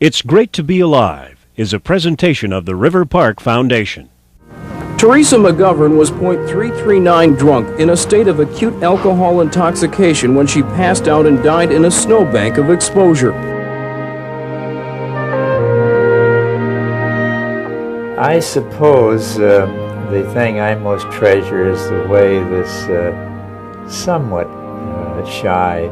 It's Great to Be Alive is a presentation of the River Park Foundation. Teresa Mcgovern was .339 drunk in a state of acute alcohol intoxication when she passed out and died in a snowbank of exposure. I suppose the thing I most treasure is the way this somewhat shy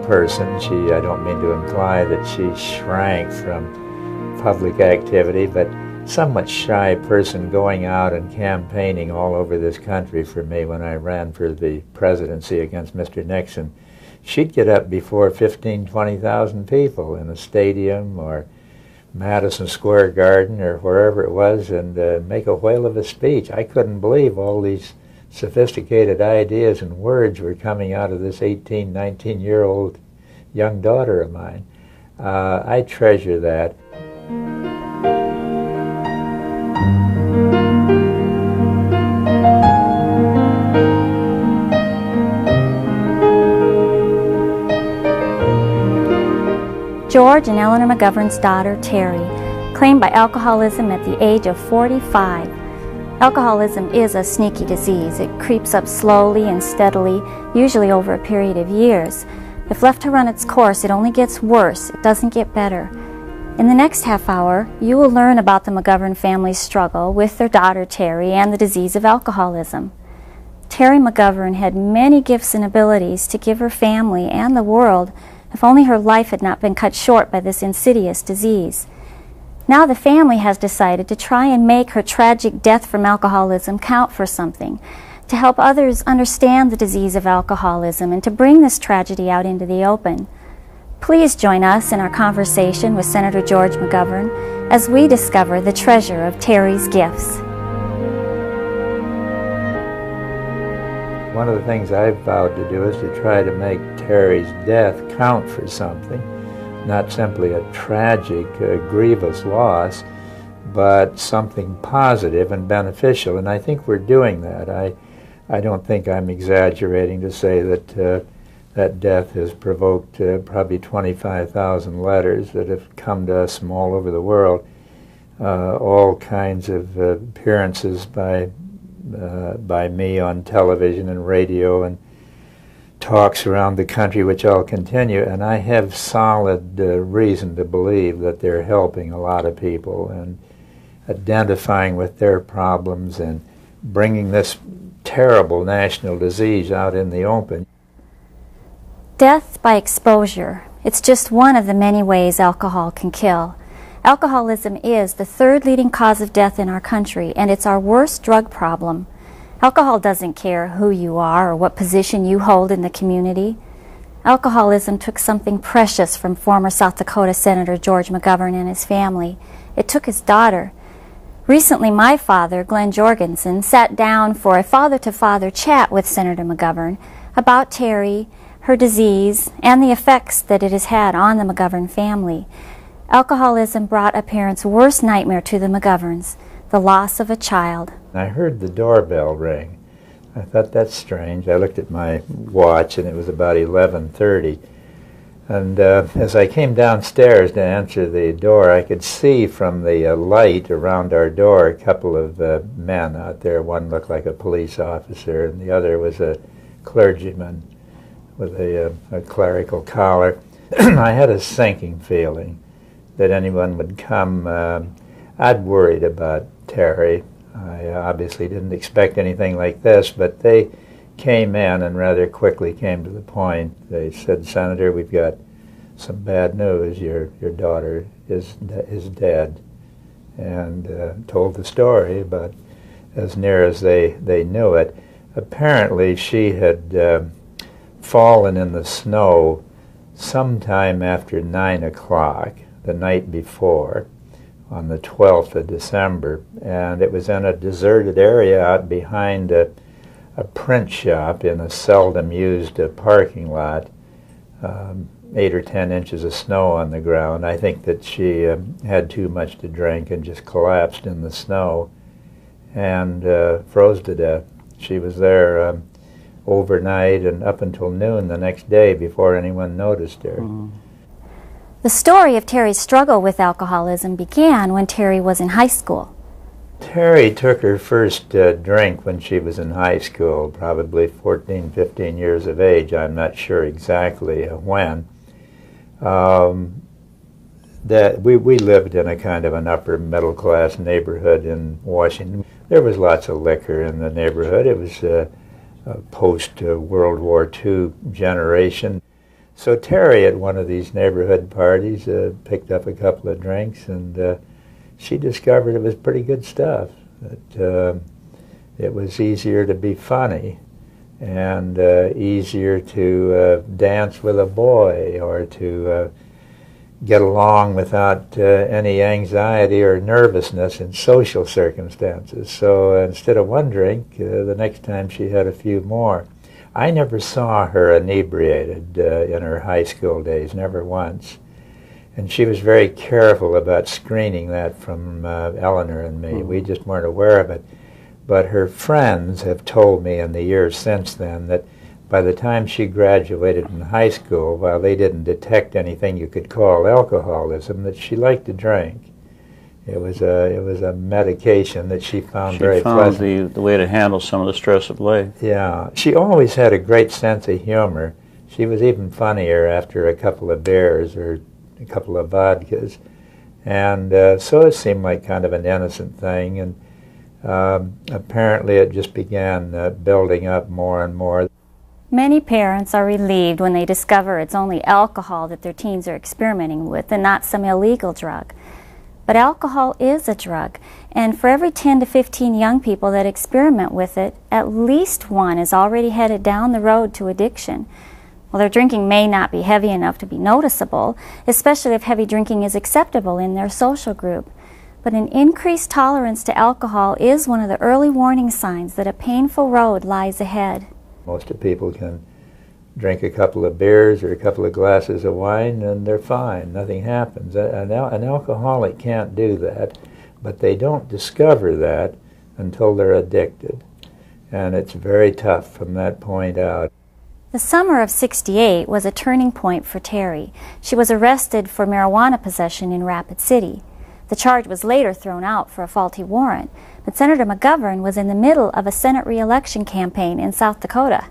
person, I don't mean to imply that she shrank from public activity, but somewhat shy person going out and campaigning all over this country for me when I ran for the presidency against Mr. Nixon. She'd get up before 15,000, 20,000 people in a stadium or Madison Square Garden or wherever it was and make a whale of a speech. I couldn't believe all these sophisticated ideas and words were coming out of this 18, 19-year-old young daughter of mine. I treasure that. George and Eleanor Mcgovern's daughter, Terry, claimed by alcoholism at the age of 45. Alcoholism is a sneaky disease. It creeps up slowly and steadily, usually over a period of years. If left to run its course, it only gets worse. It doesn't get better. In the next half hour, you will learn about the Mcgovern family's struggle with their daughter, Terry, and the disease of alcoholism. Terry Mcgovern had many gifts and abilities to give her family and the world if only her life had not been cut short by this insidious disease. Now the family has decided to try and make her tragic death from alcoholism count for something, to help others understand the disease of alcoholism and to bring this tragedy out into the open. Please join us in our conversation with Senator George Mcgovern as we discover the treasure of Terry's gifts. One of the things I've vowed to do is to try to make Terry's death count for something, not simply a tragic, grievous loss, but something positive and beneficial, and I think we're doing that. I don't think I'm exaggerating to say that that death has provoked probably 25,000 letters that have come to us from all over the world, all kinds of appearances by me on television and radio and talks around the country, which I'll continue, and I have solid reason to believe that they're helping a lot of people and identifying with their problems and bringing this terrible national disease out in the open. Death by exposure. It's just one of the many ways alcohol can kill. Alcoholism is the third leading cause of death in our country, and it's our worst drug problem. Alcohol doesn't care who you are or what position you hold in the community. Alcoholism took something precious from former South Dakota Senator George Mcgovern and his family. It took his daughter. Recently, my father, Glenn Jorgensen, sat down for a father-to-father chat with Senator Mcgovern about Terry, her disease, and the effects that it has had on the Mcgovern family. Alcoholism brought a parent's worst nightmare to the Mcgoverns, the loss of a child. I heard the doorbell ring. I thought, that's strange. I looked at my watch and it was about 11:30. And as I came downstairs to answer the door, I could see from the light around our door a couple of men out there. One looked like a police officer and the other was a clergyman with a clerical collar. I had a sinking feeling that anyone would come. I'd worried about Terry. I obviously didn't expect anything like this, but they came in and rather quickly came to the point. They said, "Senator, we've got some bad news. Your daughter is dead," and told the story, but as near as they knew it. Apparently she had fallen in the snow sometime after 9 o'clock the night before, on the 12th of December, and it was in a deserted area out behind a print shop in a seldom used parking lot, 8 or 10 inches of snow on the ground. I think that she had too much to drink and just collapsed in the snow and froze to death. She was there overnight and up until noon the next day before anyone noticed her. The story of Terry's struggle with alcoholism began when Terry was in high school. Terry took her first drink when she was in high school, probably 14, 15 years of age. I'm not sure exactly when. That we lived in a kind of an upper middle class neighborhood in Washington. There was lots of liquor in the neighborhood. It was a post World War II generation. So Terry at one of these neighborhood parties picked up a couple of drinks, and she discovered it was pretty good stuff. That it was easier to be funny and easier to dance with a boy or to get along without any anxiety or nervousness in social circumstances. So instead of one drink, the next time she had a few more. I never saw her inebriated in her high school days, never once. And she was very careful about screening that from Eleanor and me. We just weren't aware of it. But her friends have told me in the years since then that by the time she graduated in high school, while they didn't detect anything you could call alcoholism, that she liked to drink. It was a medication that she found very pleasant. She found the way to handle some of the stress of life. Yeah. She always had a great sense of humor. She was even funnier after a couple of beers or a couple of vodkas. And so it seemed like kind of an innocent thing. And apparently it just began building up more and more. Many parents are relieved when they discover it's only alcohol that their teens are experimenting with and not some illegal drug. But alcohol is a drug, and for every 10 to 15 young people that experiment with it, at least one is already headed down the road to addiction. Well, their drinking may not be heavy enough to be noticeable, especially if heavy drinking is acceptable in their social group. But an increased tolerance to alcohol is one of the early warning signs that a painful road lies ahead. Most of people can drink a couple of beers or a couple of glasses of wine and they're fine. Nothing happens. An alcoholic can't do that, but they don't discover that until they're addicted. And it's very tough from that point out. The summer of '68 was a turning point for Terry. She was arrested for marijuana possession in Rapid City. The charge was later thrown out for a faulty warrant, but Senator Mcgovern was in the middle of a Senate re-election campaign in South Dakota.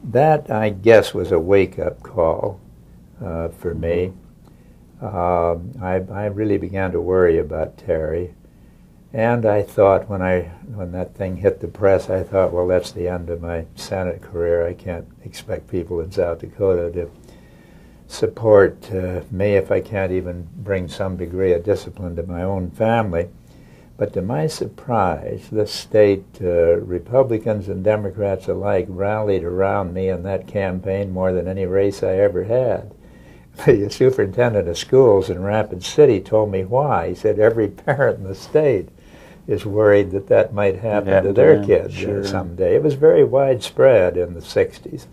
That, I guess, was a wake-up call for me. I really began to worry about Terry. And I thought when that thing hit the press, I thought, well, that's the end of my Senate career. I can't expect people in South Dakota to support me if I can't even bring some degree of discipline to my own family. But to my surprise, the state Republicans and Democrats alike rallied around me in that campaign more than any race I ever had. The superintendent of schools in Rapid City told me why. He said every parent in the state is worried that that might happen to their kids someday. It was very widespread in the 60s.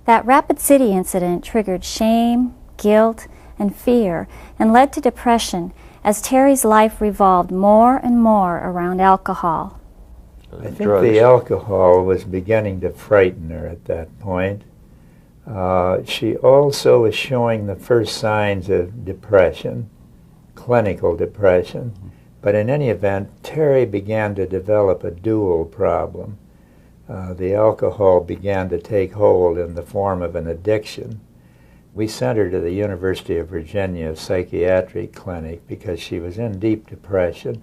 That Rapid City incident triggered shame, guilt, and fear, and led to depression as Terry's life revolved more and more around alcohol. I think the alcohol was beginning to frighten her at that point. She also was showing the first signs of depression, clinical depression. But in any event, Terry began to develop a dual problem. The alcohol began to take hold in the form of an addiction. We sent her to the University of Virginia Psychiatric Clinic because she was in deep depression.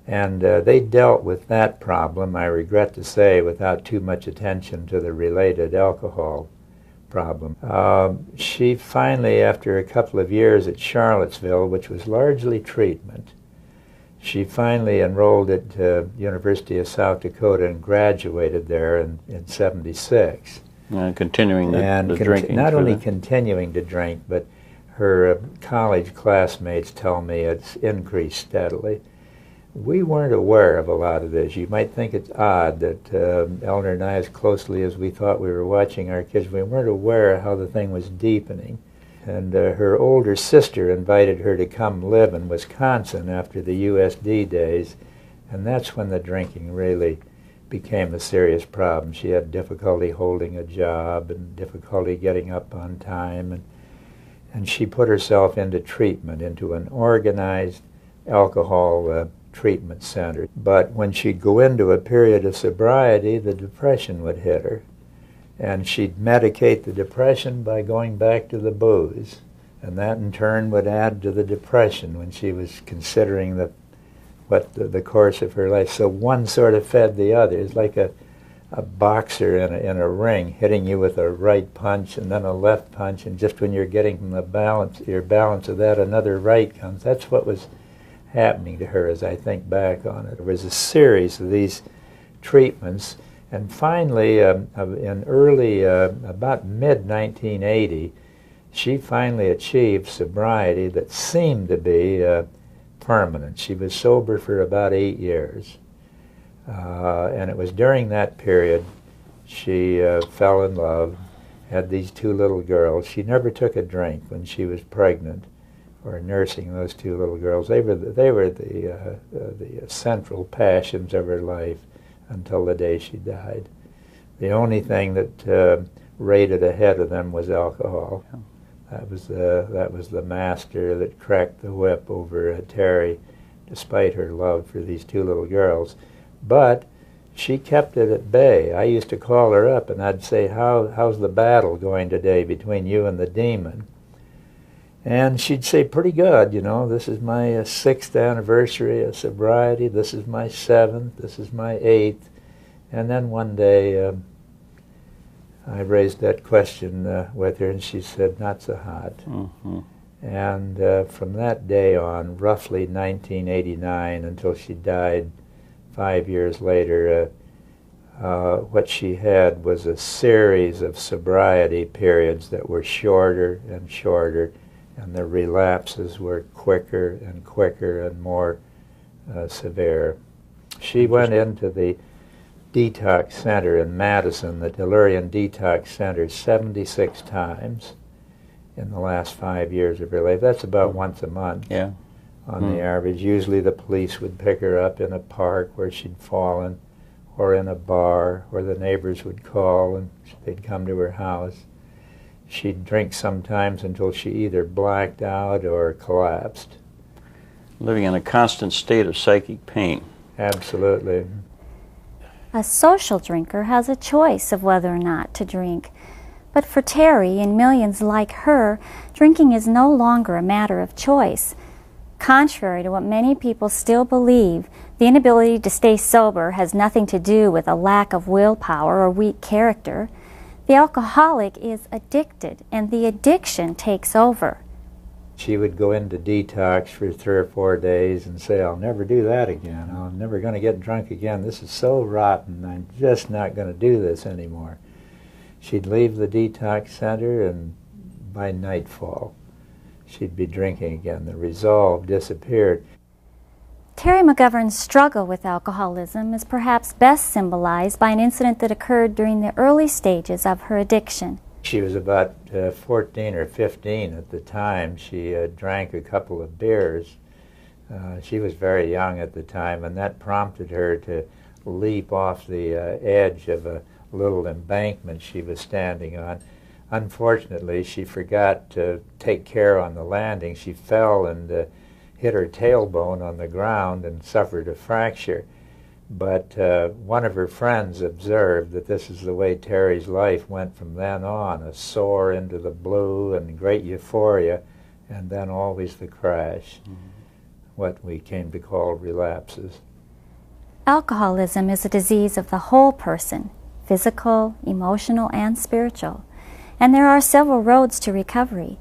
And they dealt with that problem, I regret to say, without too much attention to the related alcohol problem. She finally, after a couple of years at Charlottesville, which was largely treatment, she finally enrolled at University of South Dakota and graduated there in '76. Continuing the drinking. Not only continuing to drink, but her college classmates tell me it's increased steadily. We weren't aware of a lot of this. You might think it's odd that Eleanor and I, as closely as we thought we were watching our kids, we weren't aware how the thing was deepening. And her older sister invited her to come live in Wisconsin after the USD days, and that's when the drinking really became a serious problem. She had difficulty holding a job and difficulty getting up on time, and she put herself into treatment, into an organized alcohol treatment center. But when she'd go into a period of sobriety, the depression would hit her. And she'd medicate the depression by going back to the booze. And that in turn would add to the depression when she was considering the course of her life. So one sort of fed the other. It's like a boxer in a ring hitting you with a right punch and then a left punch, and just when you're getting from your balance of that, another right comes. That's what was happening to her as I think back on it. There was a series of these treatments, and finally, in early, about mid-1980, she finally achieved sobriety that seemed to be permanent. She was sober for about 8 years. And it was during that period she fell in love, had these 2 little girls. She never took a drink when she was pregnant or nursing those 2 little girls. They were the central passions of her life until the day she died. The only thing that rated ahead of them was alcohol. Yeah. That was the master that cracked the whip over Terry, despite her love for these 2 little girls. But she kept it at bay. I used to call her up and I'd say, how's the battle going today between you and the demon? And she'd say, pretty good, you know, this is my 6th anniversary of sobriety, this is my 7th, this is my 8th. And then one day I raised that question with her, and she said, not so hot. Mm-hmm. And from that day on, roughly 1989, until she died 5 years later, what she had was a series of sobriety periods that were shorter and shorter, and the relapses were quicker and quicker and more severe. She went into the detox center in Madison, the Tellurian Detox Center, 76 times in the last 5 years of her life. That's about once a month. Yeah. On the average. Usually the police would pick her up in a park where she'd fallen, or in a bar where the neighbors would call and they'd come to her house. She'd drink sometimes until she either blacked out or collapsed. Living in a constant state of psychic pain. Absolutely. A social drinker has a choice of whether or not to drink. But for Terry and millions like her, drinking is no longer a matter of choice. Contrary to what many people still believe, the inability to stay sober has nothing to do with a lack of willpower or weak character. The alcoholic is addicted, and the addiction takes over. She would go into detox for 3 or 4 days and say, I'll never do that again. I'm never going to get drunk again. This is so rotten. I'm just not going to do this anymore. She'd leave the detox center, and by nightfall, she'd be drinking again. The resolve disappeared. Terry Mcgovern's struggle with alcoholism is perhaps best symbolized by an incident that occurred during the early stages of her addiction. She was about 14 or 15 at the time. She drank a couple of beers. She was very young at the time, and that prompted her to leap off the edge of a little embankment she was standing on. Unfortunately, she forgot to take care on the landing. She fell and hit her tailbone on the ground and suffered a fracture. But one of her friends observed that this is the way Terry's life went from then on, a soar into the blue and great euphoria, and then always the crash, what we came to call relapses. Alcoholism is a disease of the whole person, physical, emotional, and spiritual. And there are several roads to recovery.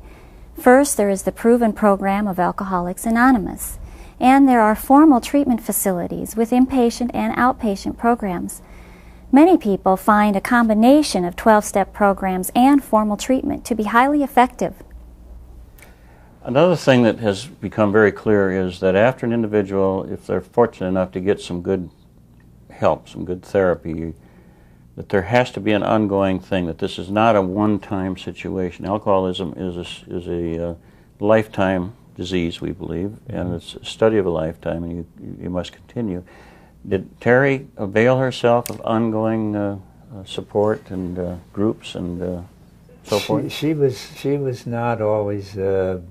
First, there is the proven program of Alcoholics Anonymous. And there are formal treatment facilities with inpatient and outpatient programs. Many people find a combination of 12-step programs and formal treatment to be highly effective. Another thing that has become very clear is that after an individual, if they're fortunate enough to get some good help, some good therapy, that there has to be an ongoing thing, that this is not a one-time situation. Alcoholism is a lifetime disease, we believe, and it's a study of a lifetime, and you must continue. Did Terry avail herself of ongoing support and groups and so forth? She was not always the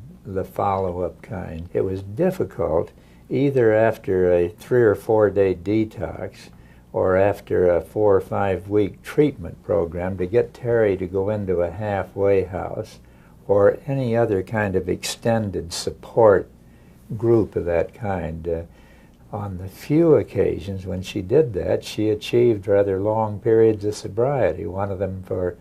follow-up kind. It was difficult either after a 3 or 4 day detox or after a 4 or 5 week treatment program to get Terry to go into a halfway house or any other kind of extended support group of that kind. On the few occasions when she did that, she achieved rather long periods of sobriety, one of them for,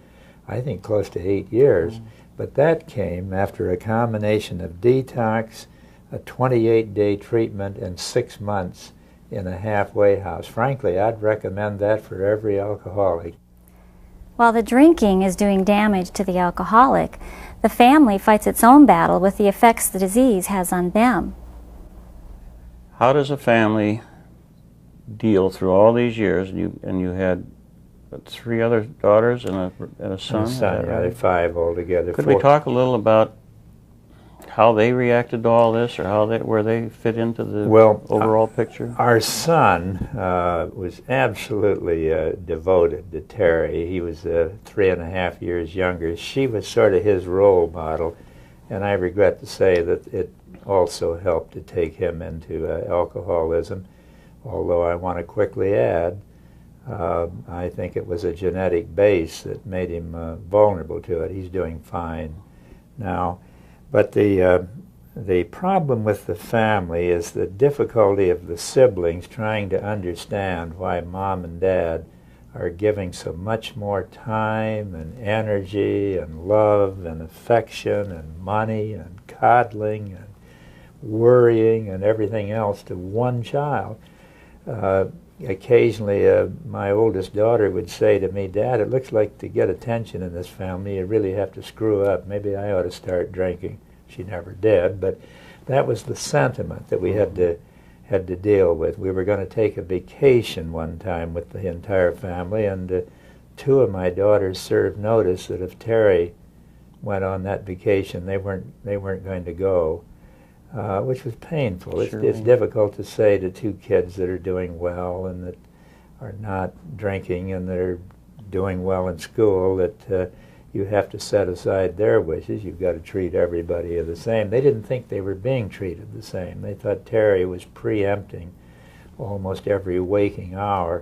I think, close to 8 years. But that came after a combination of detox, a 28-day treatment, and 6 months in a halfway house. Frankly, I'd recommend that for every alcoholic. While the drinking is doing damage to the alcoholic, the family fights its own battle with the effects the disease has on them. How does a family deal through all these years? And you had 3 other daughters and a son? And a son, yeah, right? 5 altogether. Could we talk a little about how they reacted to all this, or where they fit into the overall picture? Our son was absolutely devoted to Terry. He was 3.5 years younger. She was sort of his role model, and I regret to say that it also helped to take him into alcoholism, although I want to quickly add, I think it was a genetic base that made him vulnerable to it. He's doing fine now. But the problem with the family is the difficulty of the siblings trying to understand why Mom and Dad are giving so much more time and energy and love and affection and money and coddling and worrying and everything else to one child. Occasionally, my oldest daughter would say to me, "Dad, it looks like to get attention in this family, you really have to screw up. Maybe I ought to start drinking." She never did, but that was the sentiment that we had to deal with. We were going to take a vacation one time with the entire family, and 2 of my daughters served notice that if Terry went on that vacation, they weren't going to go. Which was painful. Sure. It's difficult to say to 2 kids that are doing well and that are not drinking and that are doing well in school that you have to set aside their wishes. You've got to treat everybody the same. They didn't think they were being treated the same. They thought Terry was preempting almost every waking hour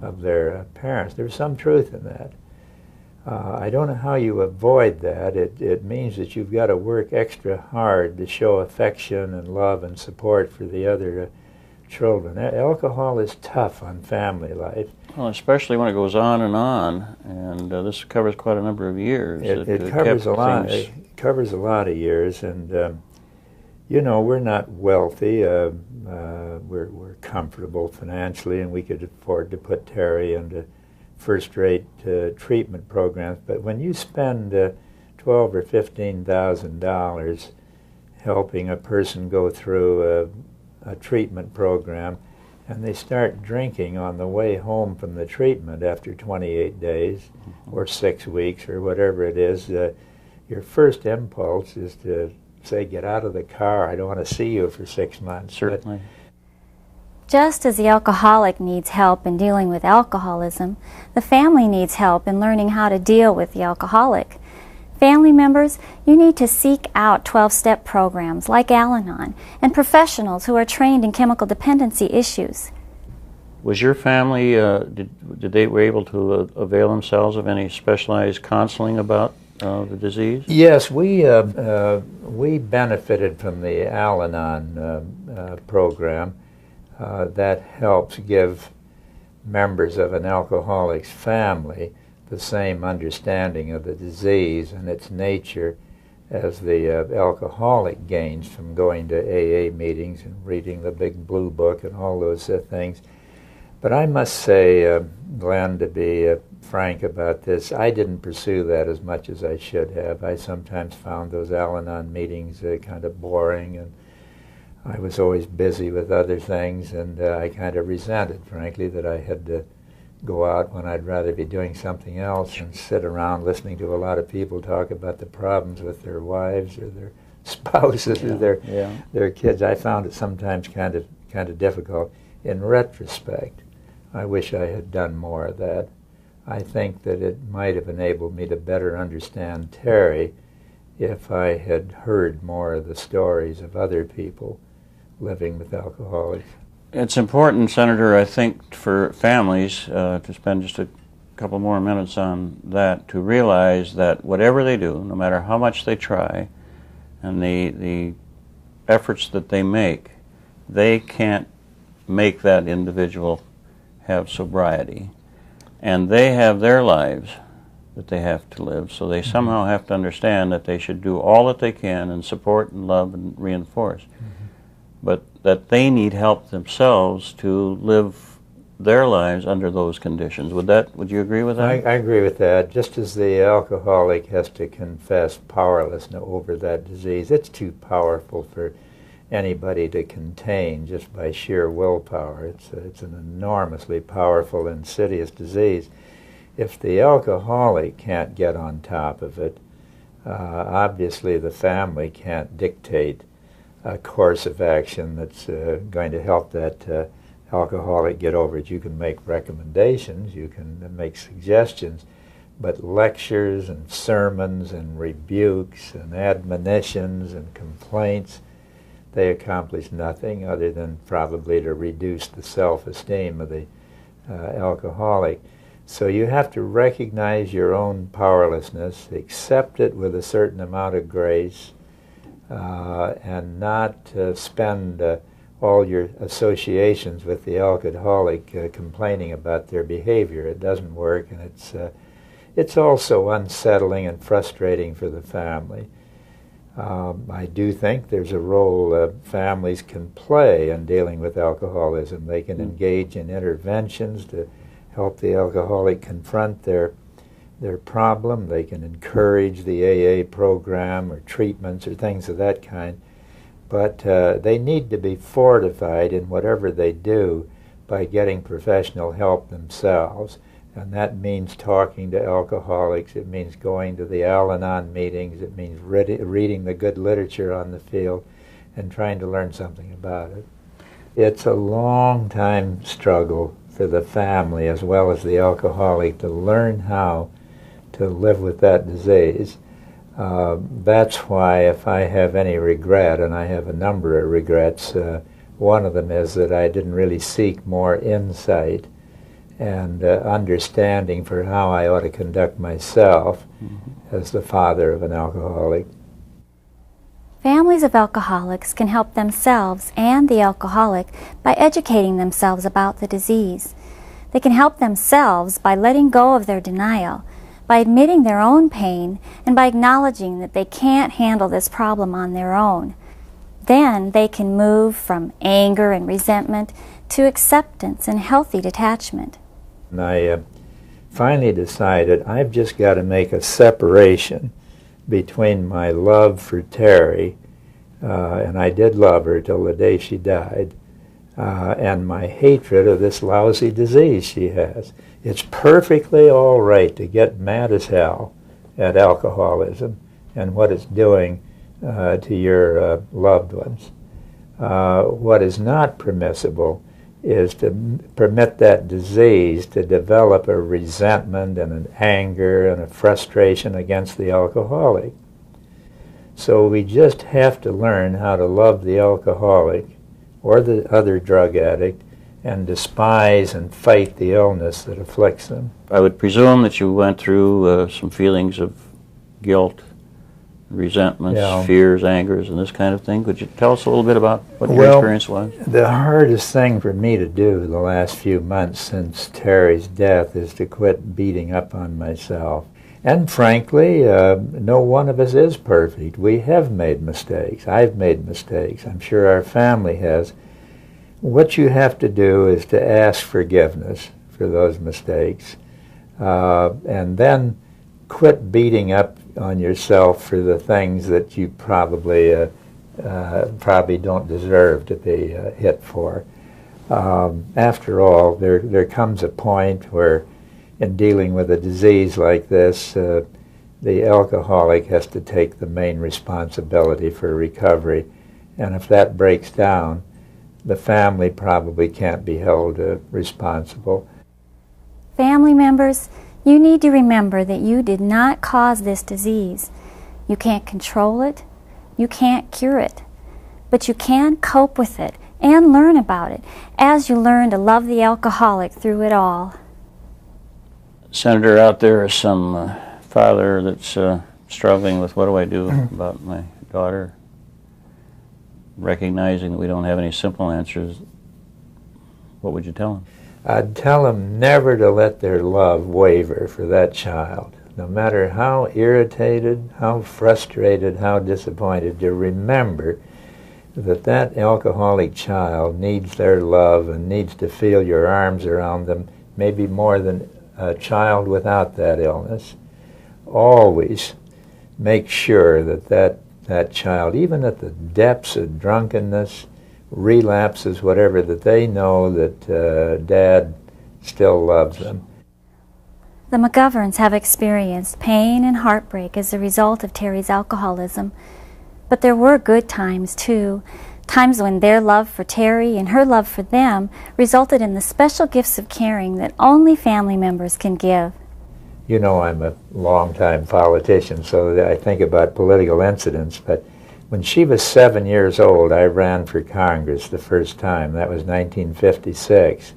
of their parents. There's some truth in that. I don't know how you avoid that. It means that you've got to work extra hard to show affection and love and support for the other children. Alcohol is tough on family life. Well, especially when it goes on, and this covers quite a number of years. It covers a lot. It covers a lot of years, and you know, we're not wealthy. We're comfortable financially, and we could afford to put Terry into first-rate treatment programs, but when you spend $12,000 or $15,000 helping a person go through a treatment program, and they start drinking on the way home from the treatment after 28 days or 6 weeks or whatever it is, your first impulse is to say, "Get out of the car. I don't want to see you for 6 months." Certainly. Just as the alcoholic needs help in dealing with alcoholism, the family needs help in learning how to deal with the alcoholic. Family members, you need to seek out 12-step programs like Al-Anon and professionals who are trained in chemical dependency issues. Was your family, were able to avail themselves of any specialized counseling about the disease? Yes, we benefited from the Al-Anon program. That helps give members of an alcoholic's family the same understanding of the disease and its nature as the alcoholic gains from going to AA meetings and reading the big blue book and all those things. But I must say, Glenn, to be frank about this, I didn't pursue that as much as I should have. I sometimes found those Al-Anon meetings kind of boring, and I was always busy with other things, and I kind of resented, frankly, that I had to go out when I'd rather be doing something else and sit around listening to a lot of people talk about the problems with their wives or their spouses or their kids. I found it sometimes kind of difficult. In retrospect, I wish I had done more of that. I think that it might have enabled me to better understand Terry if I had heard more of the stories of other people living with alcoholics. It's important, Senator, I think, for families to spend just a couple more minutes on that, to realize that whatever they do, no matter how much they try, and the efforts that they make, they can't make that individual have sobriety. And they have their lives that they have to live, so they somehow have to understand that they should do all that they can and support and love and reinforce. But that they need help themselves to live their lives under those conditions. Would you agree with that? I agree with that. Just as the alcoholic has to confess powerlessness over that disease, it's too powerful for anybody to contain just by sheer willpower. It's an enormously powerful, insidious disease. If the alcoholic can't get on top of it, obviously the family can't dictate a course of action that's going to help that alcoholic get over it. You can make recommendations, you can make suggestions, but lectures and sermons and rebukes and admonitions and complaints, they accomplish nothing other than probably to reduce the self-esteem of the alcoholic. So you have to recognize your own powerlessness, accept it with a certain amount of grace, and not spend all your associations with the alcoholic complaining about their behavior. It doesn't work, and it's also unsettling and frustrating for the family. I do think there's a role families can play in dealing with alcoholism. They can engage in interventions to help the alcoholic confront their problem. They can encourage the AA program or treatments or things of that kind. But they need to be fortified in whatever they do by getting professional help themselves. And that means talking to alcoholics. It means going to the Al-Anon meetings. It means reading the good literature on the field and trying to learn something about it. It's a long time struggle for the family as well as the alcoholic to learn how to live with that disease. That's why if I have any regret, and I have a number of regrets, one of them is that I didn't really seek more insight and understanding for how I ought to conduct myself as the father of an alcoholic. Families of alcoholics can help themselves and the alcoholic by educating themselves about the disease. They can help themselves by letting go of their denial, by admitting their own pain, and by acknowledging that they can't handle this problem on their own. Then they can move from anger and resentment to acceptance and healthy detachment. And I finally decided I've just got to make a separation between my love for Terry, and I did love her till the day she died, and my hatred of this lousy disease she has. It's perfectly all right to get mad as hell at alcoholism and what it's doing to your loved ones. What is not permissible is to permit that disease to develop a resentment and an anger and a frustration against the alcoholic. So we just have to learn how to love the alcoholic or the other drug addict and despise and fight the illness that afflicts them. I would presume that you went through some feelings of guilt, resentments, fears, angers, and this kind of thing. Could you tell us a little bit about what your experience was? The hardest thing for me to do the last few months since Terry's death is to quit beating up on myself. And frankly, no one of us is perfect. We have made mistakes. I've made mistakes. I'm sure our family has. What you have to do is to ask forgiveness for those mistakes, and then quit beating up on yourself for the things that you probably don't deserve to be hit for. After all, there comes a point where, in dealing with a disease like this, the alcoholic has to take the main responsibility for recovery, and if that breaks down, the family probably can't be held responsible. Family members, You need to remember that you did not cause this disease. You can't control it. You can't cure it. But you can cope with it and learn about it as you learn to love the alcoholic through it all. Senator, out there is some father that's struggling with what do I do about my daughter, recognizing that we don't have any simple answers. What would you tell him? I'd tell them never to let their love waver for that child. No matter how irritated, how frustrated, how disappointed, to remember that that alcoholic child needs their love and needs to feel your arms around them, maybe more than a child without that illness. Always make sure that that child, even at the depths of drunkenness, relapses, whatever, that they know that Dad still loves them. The Mcgoverns have experienced pain and heartbreak as a result of Terry's alcoholism, but there were good times too, times when their love for Terry and her love for them resulted in the special gifts of caring that only family members can give. You know, I'm a long-time politician, so I think about political incidents, but when she was 7 years old, I ran for Congress the first time. That was 1956.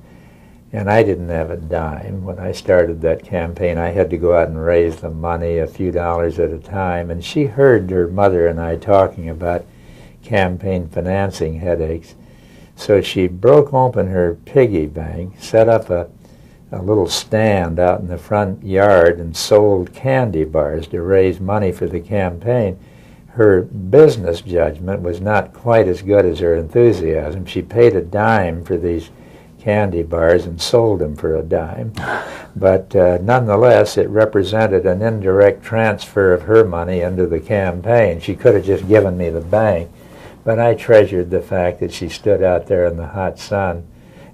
And I didn't have a dime. When I started that campaign, I had to go out and raise the money, a few dollars at a time. And she heard her mother and I talking about campaign financing headaches. So she broke open her piggy bank, set up a little stand out in the front yard and sold candy bars to raise money for the campaign. Her business judgment was not quite as good as her enthusiasm. She paid a dime for these candy bars and sold them for a dime. But nonetheless, it represented an indirect transfer of her money into the campaign. She could have just given me the bank, but I treasured the fact that she stood out there in the hot sun.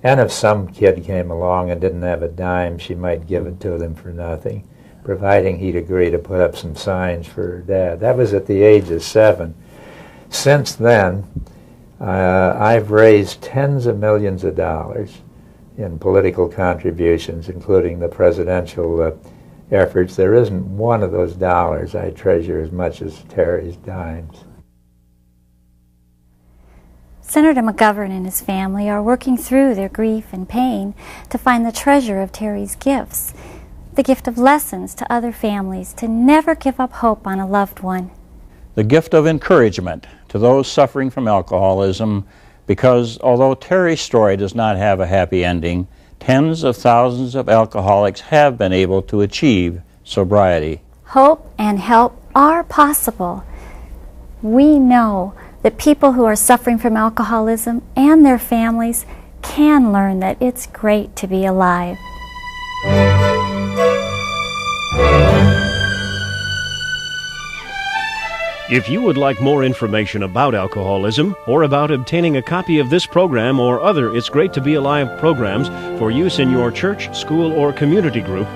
And if some kid came along and didn't have a dime, she might give it to them for nothing, providing he'd agree to put up some signs for her dad. That was at the age of 7. Since then, I've raised tens of millions of dollars in political contributions, including the presidential efforts. There isn't one of those dollars I treasure as much as Terry's dimes. Senator Mcgovern and his family are working through their grief and pain to find the treasure of Terry's gifts, the gift of lessons to other families to never give up hope on a loved one. The gift of encouragement to those suffering from alcoholism, because although Terry's story does not have a happy ending, tens of thousands of alcoholics have been able to achieve sobriety. Hope and help are possible. We know that people who are suffering from alcoholism and their families can learn that it's great to be alive. If you would like more information about alcoholism or about obtaining a copy of this program or other It's Great to Be Alive programs for use in your church, school, or community group,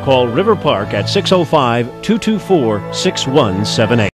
call River Park at 605-224-6178.